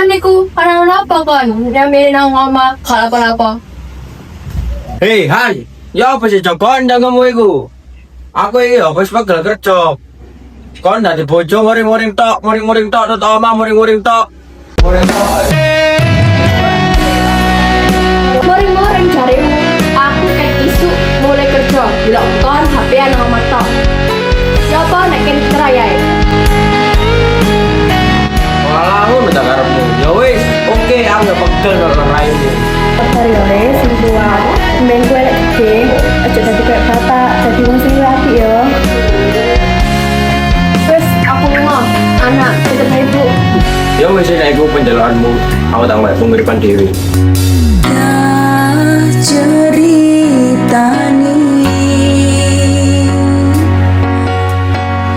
Niku, apa kan? Nyamilin ang mama, kalapa-lapa. Hei, Han. Ya apa sih kon ndang kamu iku? Aku iki wis pegel kerja. Kon dadi bojo muring-muring tok tok omah muring-muring tok. Moring-moring jarimu, aku kayak isu mulai kerja. Bila kon HP anak mama tok. Siapa nek kene cerayae? Walah, ngono tak karepmu. Ya wis, oke, aku gak pegel karo raimu. Periode sing tua, mbeng kowe lek gede, aja dadi kayak bapak, dadi wong sing rapi ya. Wes, aku ngomong, anak, ketemu ibu. Ya wis nek iku penjelasanmu, aku tak mau penguripan dhewe.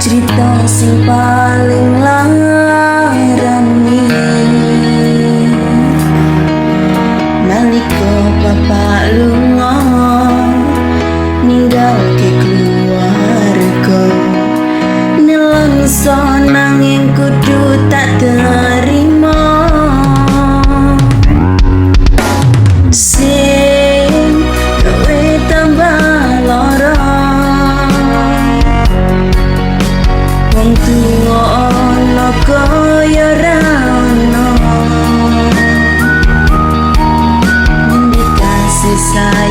Cerita sing paling larani nalika bapak lunga ninggalke keluarga nelangsa nanging kudu tak terima sing kowe tambah lara wong tuwa ana kaya ra ono kasih sayang